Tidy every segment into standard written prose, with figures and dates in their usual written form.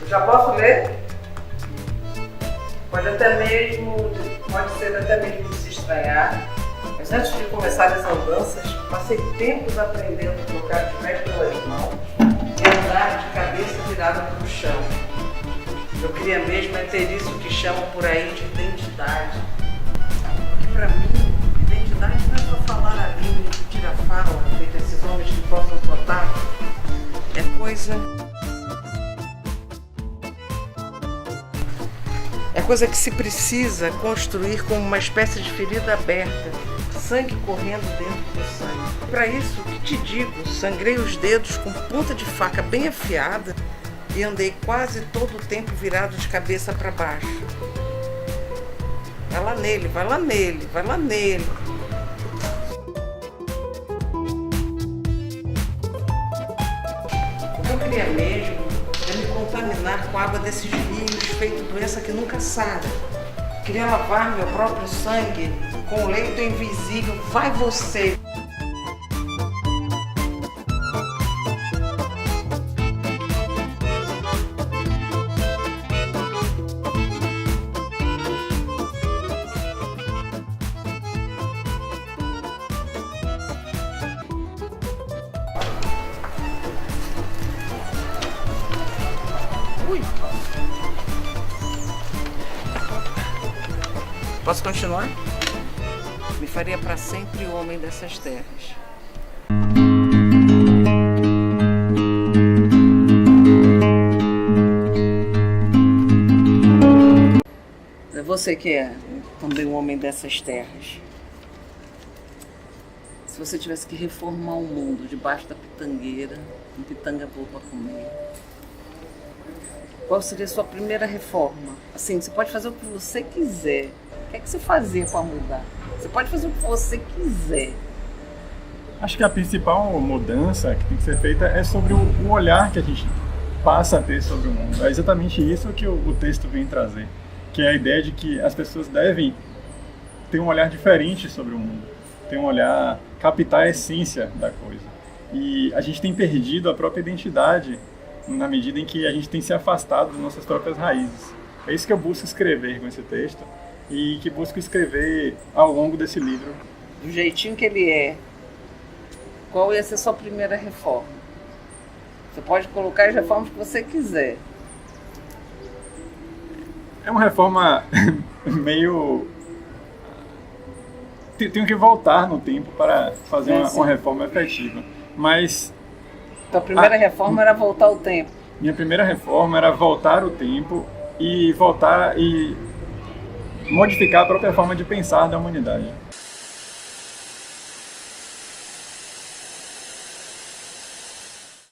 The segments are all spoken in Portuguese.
Eu já posso ler? Pode ser até mesmo se estranhar, mas antes de começar as andanças, passei tempos aprendendo a tocar de pés pelas mãos e andar de cabeça virada para o chão. Eu queria mesmo ter isso que chamam por aí de identidade. Porque para mim, identidade não é só falar a língua e tirar fala, feito esses homens que possam soltar. É coisa que se precisa construir como uma espécie de ferida aberta, sangue correndo dentro do sangue. Para isso, que te digo, sangrei os dedos com ponta de faca bem afiada e andei quase todo o tempo virado de cabeça para baixo. Vai lá nele, vai lá nele, vai lá nele. O que eu queria mesmo é me contaminar com a água desses rios, feito doença que nunca sara. Queria lavar meu próprio sangue com o leito invisível. Vai você! Ui. Posso continuar? Me faria para sempre o homem dessas terras. É você que é também o homem dessas terras. Se você tivesse que reformar o mundo debaixo da pitangueira, um pitanga boa para comer, qual seria a sua primeira reforma? Assim, você pode fazer o que você quiser. O que é que você fazia para mudar? Você pode fazer o que você quiser. Acho que a principal mudança que tem que ser feita é sobre o olhar que a gente passa a ter sobre o mundo. É exatamente isso que o texto vem trazer, que é a ideia de que as pessoas devem ter um olhar diferente sobre o mundo, ter um olhar, captar a essência da coisa. E a gente tem perdido a própria identidade na medida em que a gente tem se afastado das nossas próprias raízes. É isso que eu busco escrever com esse texto e que busco escrever ao longo desse livro. Do jeitinho que ele é, qual ia ser a sua primeira reforma? Você pode colocar as reformas que você quiser. É uma reforma meio... Tenho que voltar no tempo para fazer uma reforma efetiva. Mas... Então a primeira reforma era voltar o tempo. Minha primeira reforma era voltar o tempo e voltar e modificar a própria forma de pensar da humanidade.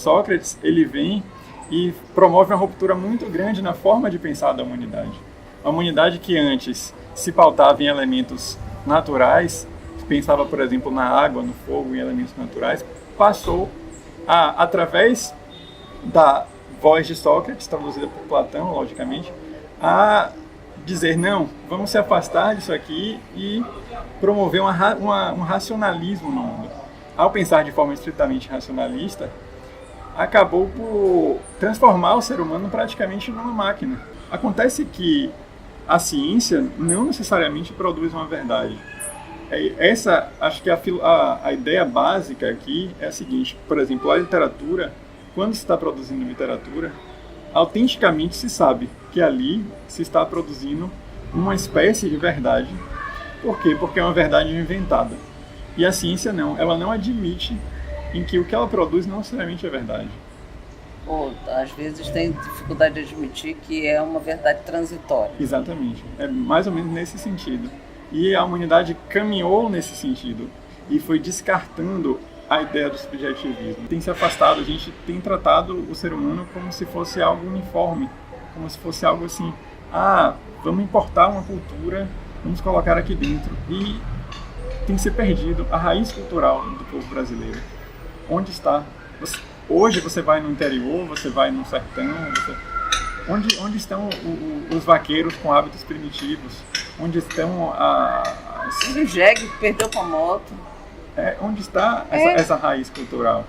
Sócrates, ele vem e promove uma ruptura muito grande na forma de pensar da humanidade. A humanidade que antes se pautava em elementos naturais, pensava, por exemplo, na água, no fogo, em elementos naturais, passou a, através da voz de Sócrates, traduzida por Platão, logicamente, a dizer, não, vamos se afastar disso aqui e promover um racionalismo no mundo. Ao pensar de forma estritamente racionalista, acabou por transformar o ser humano praticamente numa máquina. Acontece que a ciência não necessariamente produz uma verdade. Essa, acho que a ideia básica aqui é a seguinte, por exemplo, a literatura, quando se está produzindo literatura, autenticamente se sabe que ali se está produzindo uma espécie de verdade. Por quê? Porque é uma verdade inventada. E a ciência não, ela não admite em que o que ela produz não necessariamente é verdade. Ou, às vezes tem dificuldade de admitir que é uma verdade transitória. Exatamente, é mais ou menos nesse sentido. E a humanidade caminhou nesse sentido e foi descartando a ideia do subjetivismo. Tem se afastado, a gente tem tratado o ser humano como se fosse algo uniforme, como se fosse algo assim, vamos importar uma cultura, vamos colocar aqui dentro. E tem se perdido a raiz cultural do povo brasileiro. Onde está? Hoje você vai no interior, você vai no sertão, onde estão os vaqueiros com hábitos primitivos? Onde estão O jegue que perdeu com a moto. Onde está essa raiz cultural?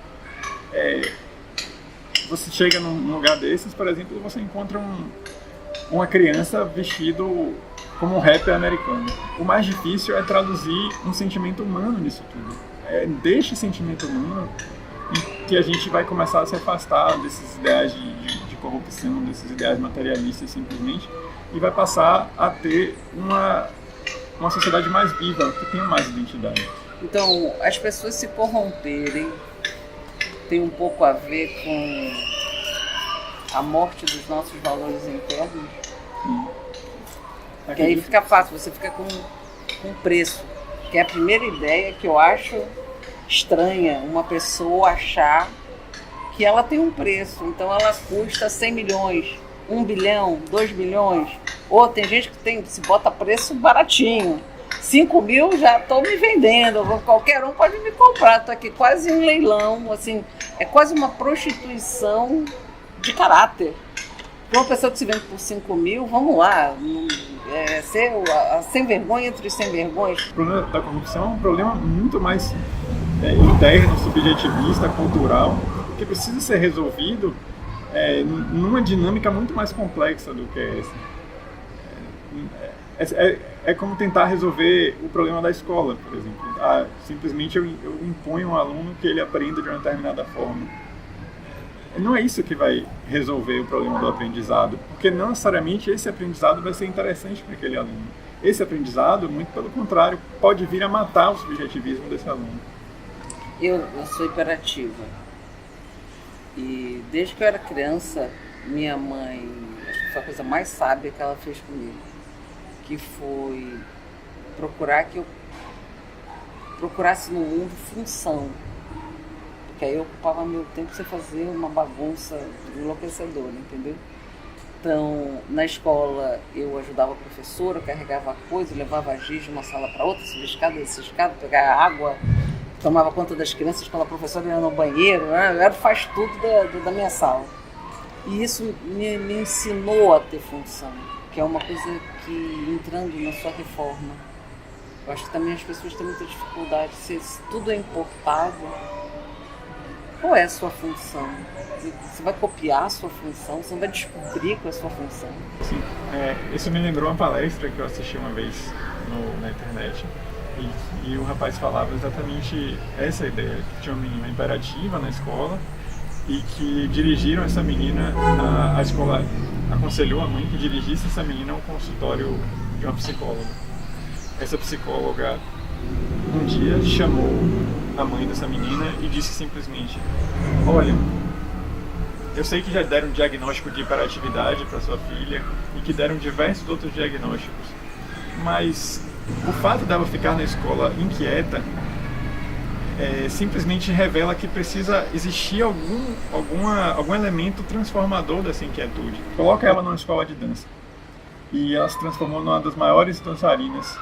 você chega num lugar desses, por exemplo, você encontra uma criança vestido como um rapper americano. O mais difícil é traduzir um sentimento humano nisso tudo. É deste sentimento humano que a gente vai começar a se afastar desses ideais de corrupção, desses ideais materialistas simplesmente, e vai passar a ter uma sociedade mais viva, que tenha mais identidade. Então, as pessoas se corromperem tem um pouco a ver com a morte dos nossos valores internos. Porque aí fica fácil, você fica com preço. Que é a primeira ideia que eu acho estranha, uma pessoa achar que ela tem um preço, então ela custa 100 milhões, 1 bilhão, 2 bilhões. Ou tem gente que se bota preço baratinho. 5 mil já estou me vendendo, qualquer um pode me comprar, estou aqui quase um leilão, assim, é quase uma prostituição de caráter. Uma pessoa que se vende por 5 mil, vamos lá, ser a sem vergonha entre os sem vergonhas. O problema da corrupção é um problema muito mais interno, subjetivista, cultural, que precisa ser resolvido numa dinâmica muito mais complexa do que essa. É como tentar resolver o problema da escola, por exemplo. Simplesmente eu imponho um aluno que ele aprenda de uma determinada forma. Não é isso que vai resolver o problema do aprendizado, porque não necessariamente esse aprendizado vai ser interessante para aquele aluno. Esse aprendizado, muito pelo contrário, pode vir a matar o subjetivismo desse aluno. Eu sou hiperativa. E desde que eu era criança, minha mãe, acho que foi a coisa mais sábia que ela fez comigo, que foi procurar que eu procurasse no mundo função. Porque aí eu ocupava meu tempo sem fazer uma bagunça enlouquecedora, entendeu? Então, na escola eu ajudava a professora, carregava coisa, levava giz de uma sala para outra, subia escada, descia escada, pegava água, tomava conta das crianças quando a professora ia no banheiro, né? Eu era o faz tudo da minha sala. E isso me ensinou a ter função, que é uma coisa que, entrando na sua reforma, eu acho que também as pessoas têm muita dificuldade, se tudo é importado. Qual é a sua função? Você vai copiar a sua função? Você não vai descobrir qual é a sua função? Sim, isso me lembrou uma palestra que eu assisti uma vez na internet e o rapaz falava exatamente essa ideia, que tinha uma menina imperativa na escola e que dirigiram essa menina, a escola aconselhou a mãe que dirigisse essa menina ao consultório de uma psicóloga. Essa psicóloga um dia chamou a mãe dessa menina e disse simplesmente: olha, eu sei que já deram diagnóstico de hiperatividade para sua filha e que deram diversos outros diagnósticos, mas o fato dela ficar na escola inquieta simplesmente revela que precisa existir algum elemento transformador dessa inquietude. Coloca ela numa escola de dança e ela se transformou numa das maiores dançarinas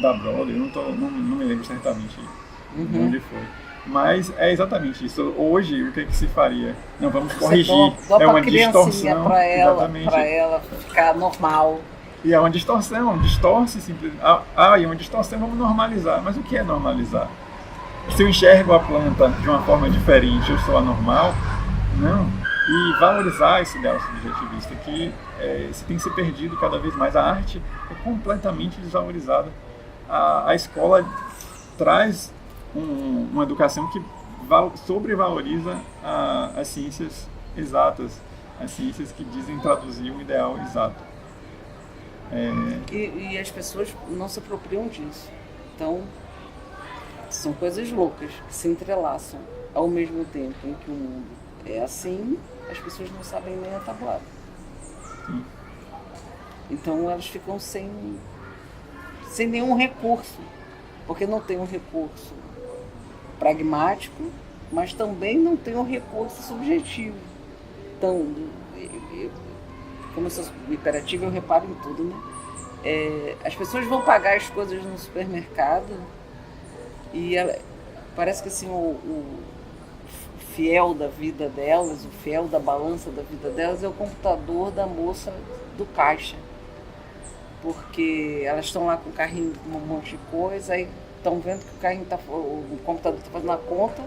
da Broadway. Não me lembro certamente onde foi. Mas é exatamente isso. Hoje, o que se faria? Não, vamos corrigir. É uma distorção para ela ficar normal. E é uma distorção, distorce simplesmente. E uma distorção, vamos normalizar. Mas o que é normalizar? Se eu enxergo a planta de uma forma diferente, eu sou anormal? Não. E valorizar esse ideal subjetivista, que se tem se perdido cada vez mais. A arte é completamente desvalorizada. A escola traz uma educação que sobrevaloriza as ciências exatas, as ciências que dizem traduzir um ideal exato. E as pessoas não se apropriam disso. Então, são coisas loucas que se entrelaçam ao mesmo tempo em que o mundo é assim, as pessoas não sabem nem a tabuada. Então, elas ficam sem nenhum recurso, porque não tem um recurso pragmático, mas também não tem um recurso subjetivo. Então, como eu sou hiperativa, eu reparo em tudo, né? As pessoas vão pagar as coisas no supermercado e parece que assim, o fiel da vida delas, o fiel da balança da vida delas é o computador da moça do caixa. Porque elas estão lá com o carrinho com um monte de coisa, aí estão vendo que o computador está fazendo a conta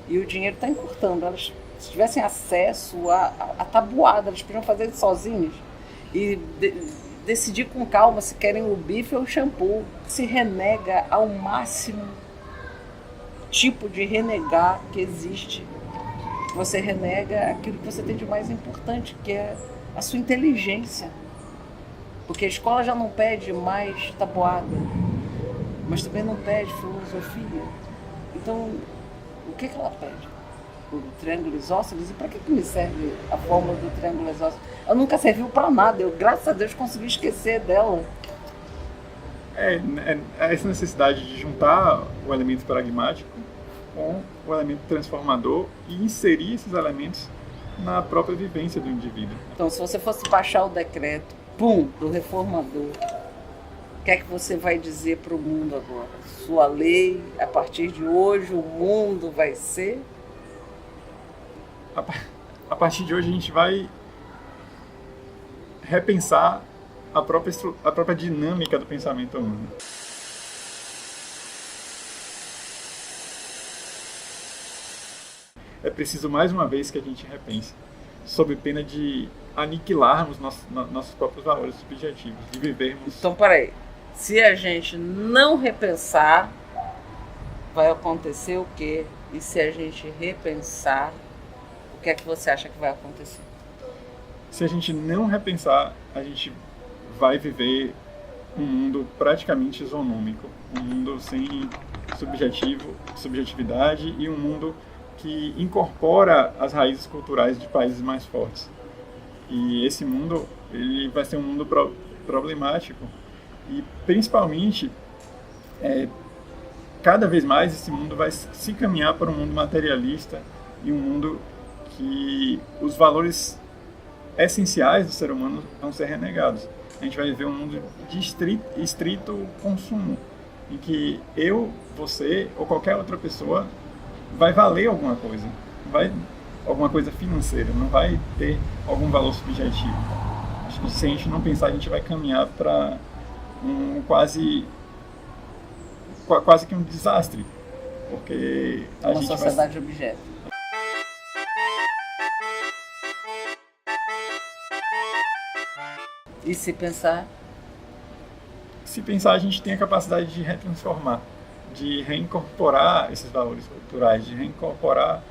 e o dinheiro está encurtando. Elas se tivessem acesso à tabuada, eles podiam fazer isso sozinhos e decidir com calma se querem o bife ou o shampoo. Se renega ao máximo tipo de renegar que existe. Você renega aquilo que você tem de mais importante, que é a sua inteligência. Porque a escola já não pede mais tabuada, mas também não pede filosofia. Então, o que ela pede? O triângulo isósceles? E para que me serve a fórmula do triângulo isósceles? Ela nunca serviu para nada. Eu, graças a Deus, consegui esquecer dela. É essa necessidade de juntar o elemento pragmático com o elemento transformador e inserir esses elementos na própria vivência do indivíduo. Então, se você fosse baixar o decreto, do reformador, o que é que você vai dizer para o mundo agora? Sua lei, a partir de hoje, o mundo vai ser? A partir de hoje, a gente vai repensar a própria dinâmica do pensamento humano. É preciso, mais uma vez, que a gente repense, sob pena de aniquilarmos nossos próprios valores subjetivos, de vivermos... Então, peraí. Se a gente não repensar, vai acontecer o quê? E se a gente repensar, o que é que você acha que vai acontecer? Se a gente não repensar, a gente vai viver um mundo praticamente isonômico, um mundo sem subjetividade e um mundo que incorpora as raízes culturais de países mais fortes. E esse mundo, ele vai ser um mundo problemático e, principalmente, cada vez mais esse mundo vai se caminhar para um mundo materialista e um mundo que os valores essenciais do ser humano vão ser renegados. A gente vai viver um mundo de estrito consumo, em que eu, você ou qualquer outra pessoa vai valer alguma coisa, alguma coisa financeira, não vai ter algum valor subjetivo. Acho que se a gente não pensar, a gente vai caminhar para quase que um desastre, porque a gente sociedade de objeto. E se pensar? Se pensar, a gente tem a capacidade de retransformar, de reincorporar esses valores culturais, de reincorporar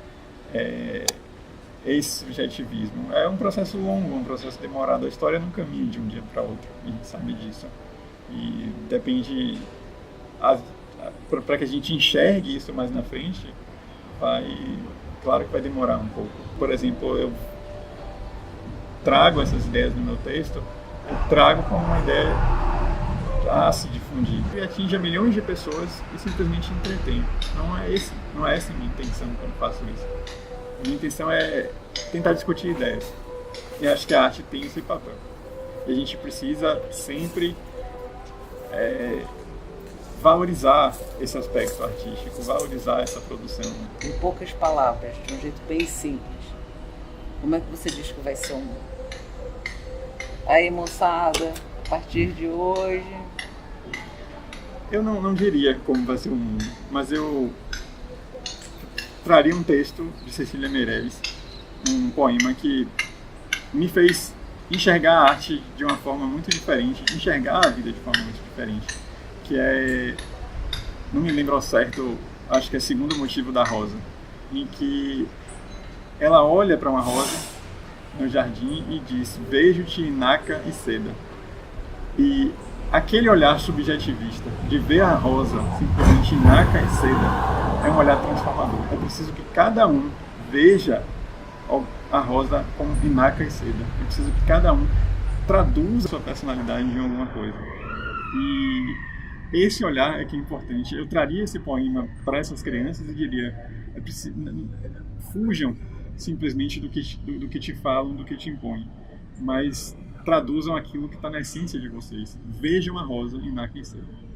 esse subjetivismo. É um processo longo, um processo demorado. A história não caminha de um dia para outro, a gente sabe disso. E depende, para que a gente enxergue isso mais na frente, claro que vai demorar um pouco. Por exemplo, eu trago essas ideias no meu texto, eu trago como uma ideia a se difundir e atinge a milhões de pessoas e simplesmente entretém. Não é essa a minha intenção quando faço isso. Minha intenção é tentar discutir ideias. E acho que a arte tem esse papel. E a gente precisa sempre valorizar esse aspecto artístico, valorizar essa produção. Em poucas palavras, de um jeito bem simples, como é que você diz que vai ser o mundo? Aí, moçada, a partir de hoje... Eu não diria como vai ser o mundo, mas eu traria um texto de Cecília Meirelles, um poema que me fez enxergar a arte de uma forma muito diferente, enxergar a vida de forma muito diferente, que não me lembro ao certo, acho que é Segundo Motivo da Rosa, em que ela olha para uma rosa no jardim e diz: vejo-te naca e seda. E aquele olhar subjetivista de ver a rosa simplesmente naca e seda é um olhar transformador. É preciso que cada um veja a rosa como naca e seda. É preciso que cada um traduza sua personalidade em alguma coisa. E esse olhar é que é importante. Eu traria esse poema para essas crianças e diria: fujam simplesmente do que te falam, do que te impõem, mas traduzam aquilo que está na essência de vocês. Vejam a rosa e naca e seda.